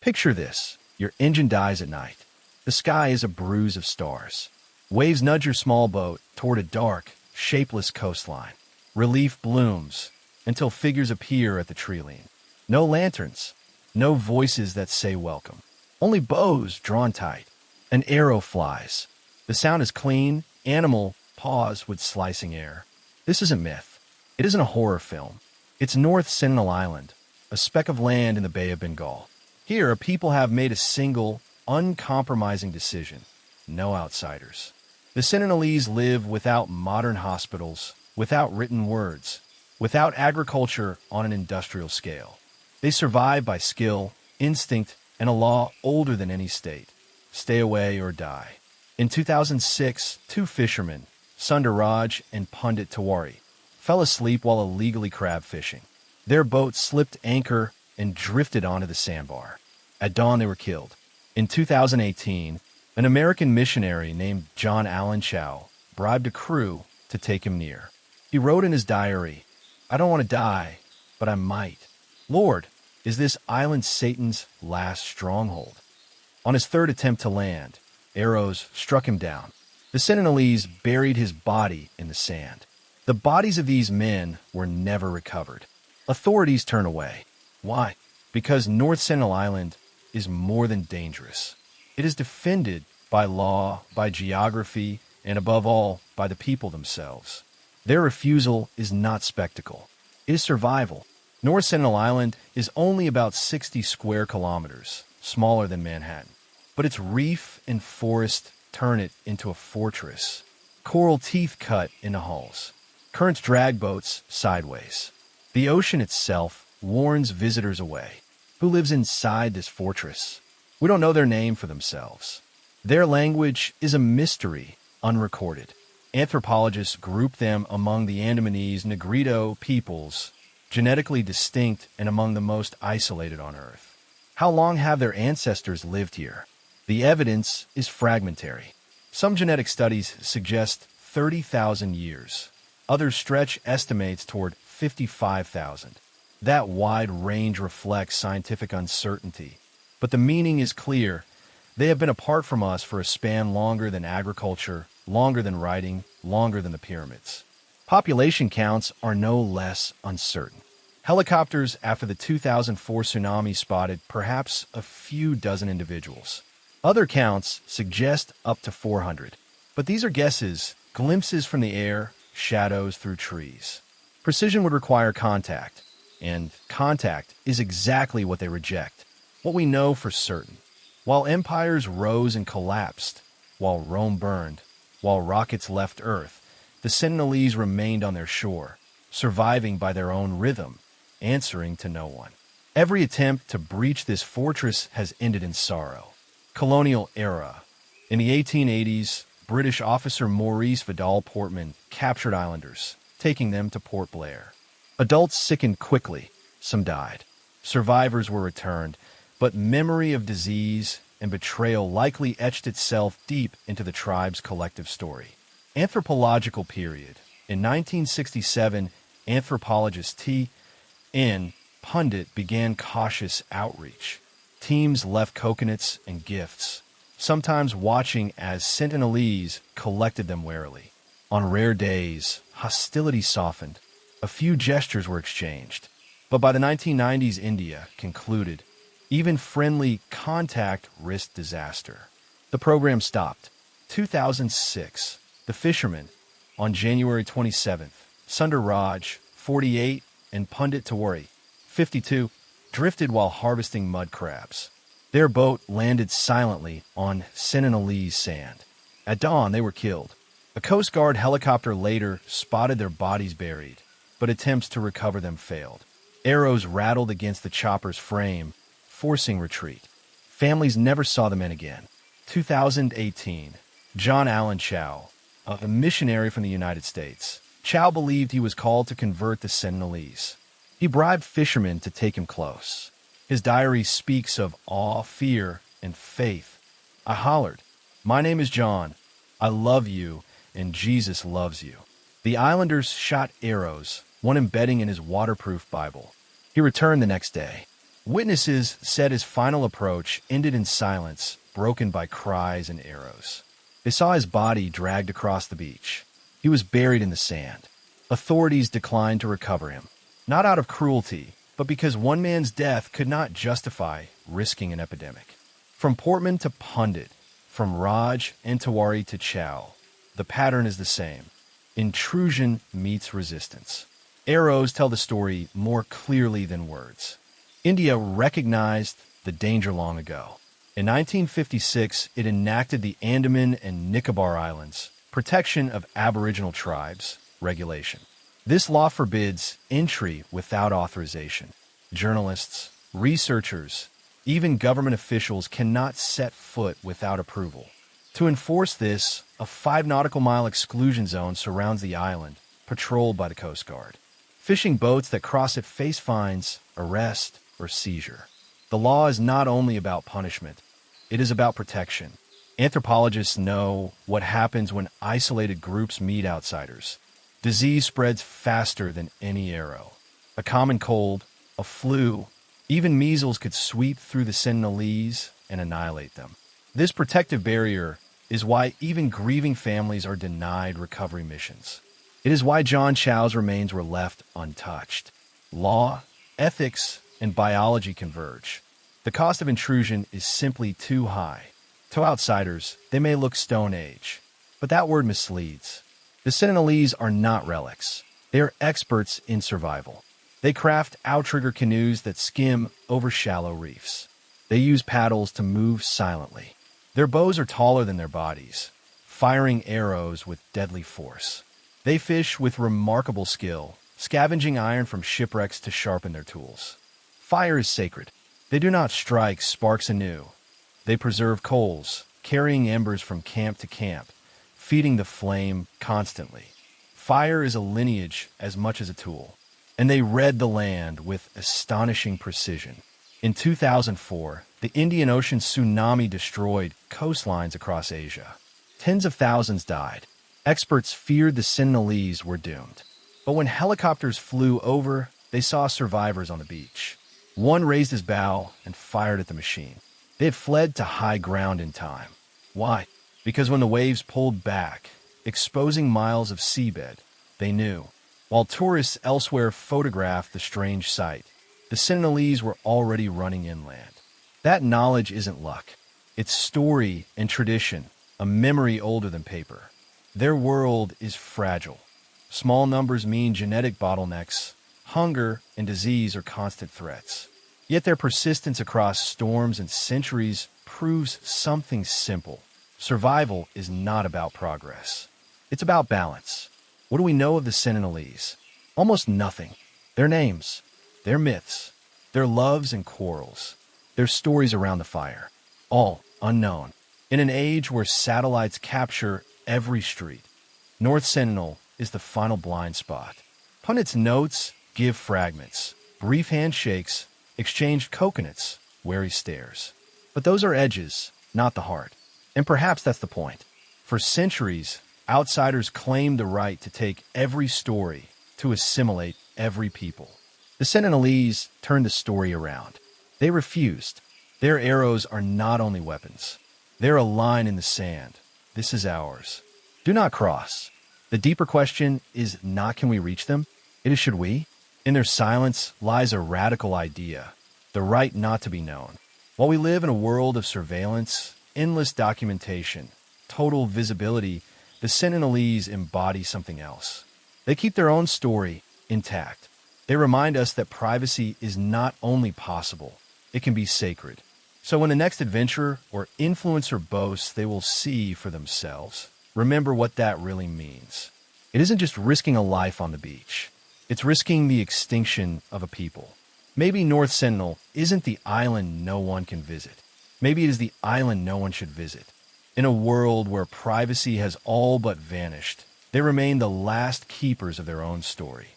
Picture this. Your engine dies at night. The sky is a bruise of stars. Waves nudge your small boat toward a dark, shapeless coastline. Relief blooms until figures appear at the tree lean. No lanterns, no voices that say welcome. Only bows drawn tight. An arrow flies. The sound is clean, animal paws with slicing air. This isn't myth. It isn't a horror film. It's North Sentinel Island, a speck of land in the Bay of Bengal. Here, a people have made a single, uncompromising decision. No outsiders. The Sentinelese live without modern hospitals, without written words, without agriculture on an industrial scale. They survive by skill, instinct, and a law older than any state. Stay away or die. In 2006, two fishermen, Sundaraj and Pundit Tiwari, fell asleep while illegally crab fishing. Their boat slipped anchor and drifted onto the sandbar. At dawn, they were killed. In 2018, an American missionary named John Allen Chow bribed a crew to take him near. He wrote in his diary, "I don't want to die, but I might. Lord, is this island Satan's last stronghold?" On his third attempt to land, arrows struck him down. The Sentinelese buried his body in the sand. The bodies of these men were never recovered. Authorities turn away. Why? Because North Sentinel Island is more than dangerous. It is defended by law, by geography, and above all, by the people themselves. Their refusal is not spectacle. It is survival. North Sentinel Island is only about 60 square kilometers, smaller than Manhattan. But its reef and forest turn it into a fortress. Coral teeth cut into hulls. Currents drag boats sideways. The ocean itself warns visitors away. Who lives inside this fortress? We don't know their name for themselves. Their language is a mystery, unrecorded. Anthropologists group them among the Andamanese Negrito peoples, genetically distinct and among the most isolated on Earth. How long have their ancestors lived here? The evidence is fragmentary. Some genetic studies suggest 30,000 years. Others stretch estimates toward 55,000. That wide range reflects scientific uncertainty. But the meaning is clear. They have been apart from us for a span longer than agriculture, longer than writing, longer than the pyramids. Population counts are no less uncertain. Helicopters after the 2004 tsunami spotted perhaps a few dozen individuals. Other counts suggest up to 400. But these are guesses, glimpses from the air, shadows through trees. Precision would require contact, and contact is exactly what they reject. What we know for certain. While empires rose and collapsed, while Rome burned, while rockets left Earth, the Sentinelese remained on their shore, surviving by their own rhythm, answering to no one. Every attempt to breach this fortress has ended in sorrow. Colonial era. In the 1880s, British officer Maurice Vidal Portman captured islanders, taking them to Port Blair. Adults sickened quickly. Some died. Survivors were returned, but memory of disease and betrayal likely etched itself deep into the tribe's collective story. Anthropological period. In 1967, anthropologist T.N. Pundit began cautious outreach. Teams left coconuts and gifts, sometimes watching as Sentinelese collected them warily. On rare days, hostility softened. A few gestures were exchanged. But by the 1990s, India concluded, even friendly contact risked disaster. The program stopped. 2006, the fishermen, on January 27th, Sundaraj, 48, and Pundit Tiwari, 52, drifted while harvesting mud crabs. Their boat landed silently on Sentinelese sand. At dawn, they were killed. A Coast Guard helicopter later spotted their bodies buried, but attempts to recover them failed. Arrows rattled against the chopper's frame, forcing retreat. Families never saw the men again. 2018, John Allen Chow, a missionary from the United States. Chow believed he was called to convert the Sentinelese. He bribed fishermen to take him close. His diary speaks of awe, fear, and faith. I hollered, "My name is John. I love you, and Jesus loves you." The islanders shot arrows, one embedding in his waterproof Bible. He returned the next day. Witnesses said his final approach ended in silence, broken by cries and arrows. They saw his body dragged across the beach. He was buried in the sand. Authorities declined to recover him, not out of cruelty, but because one man's death could not justify risking an epidemic. From Portman to Pundit, from Raj and Tiwari to Chow, the pattern is the same. Intrusion meets resistance. Arrows tell the story more clearly than words. India recognized the danger long ago. In 1956, it enacted the Andaman and Nicobar Islands Protection of Aboriginal Tribes Regulation. This law forbids entry without authorization. Journalists, researchers, even government officials cannot set foot without approval. To enforce this, a 5 nautical-mile exclusion zone surrounds the island, patrolled by the Coast Guard. Fishing boats that cross it face fines, arrest, or seizure. The law is not only about punishment, it is about protection. Anthropologists know what happens when isolated groups meet outsiders. Disease spreads faster than any arrow. A common cold, a flu, even measles could sweep through the Sentinelese and annihilate them. This protective barrier is why even grieving families are denied recovery missions. It is why John Chow's remains were left untouched. Law, ethics, and biology converge. The cost of intrusion is simply too high. To outsiders, they may look Stone Age, but that word misleads. The Sentinelese are not relics. They are experts in survival. They craft outrigger canoes that skim over shallow reefs. They use paddles to move silently. Their bows are taller than their bodies, firing arrows with deadly force. They fish with remarkable skill, scavenging iron from shipwrecks to sharpen their tools. Fire is sacred. They do not strike sparks anew. They preserve coals, carrying embers from camp to camp, feeding the flame constantly. Fire is a lineage as much as a tool, and they read the land with astonishing precision. In 2004, the Indian Ocean tsunami destroyed coastlines across Asia. Tens of thousands died. Experts feared the Sentinelese were doomed. But when helicopters flew over, they saw survivors on the beach. One raised his bow and fired at the machine. They had fled to high ground in time. Why? Because when the waves pulled back, exposing miles of seabed, they knew. While tourists elsewhere photographed the strange sight, the Sentinelese were already running inland. That knowledge isn't luck. It's story and tradition, a memory older than paper. Their world is fragile. Small numbers mean genetic bottlenecks, hunger, and disease are constant threats. Yet their persistence across storms and centuries proves something simple. Survival is not about progress. It's about balance. What do we know of the Sentinelese? Almost nothing. Their names, their myths, their loves and quarrels, their stories around the fire, all unknown. In an age where satellites capture every street, North Sentinel is the final blind spot. Pundit's notes give fragments, brief handshakes, exchanged coconuts, wary stares. But those are edges, not the heart. And perhaps that's the point. For centuries, outsiders claimed the right to take every story, to assimilate every people. The Sentinelese turned the story around. They refused. Their arrows are not only weapons. They're a line in the sand. This is ours. Do not cross. The deeper question is not can we reach them? It is should we? In their silence lies a radical idea, the right not to be known. While we live in a world of surveillance, endless documentation, total visibility, the Sentinelese embody something else. They keep their own story intact. They remind us that privacy is not only possible, it can be sacred. So when the next adventurer or influencer boasts they will see for themselves, remember what that really means. It isn't just risking a life on the beach. It's risking the extinction of a people. Maybe North Sentinel isn't the island no one can visit. Maybe it is the island no one should visit. In a world where privacy has all but vanished, they remain the last keepers of their own story.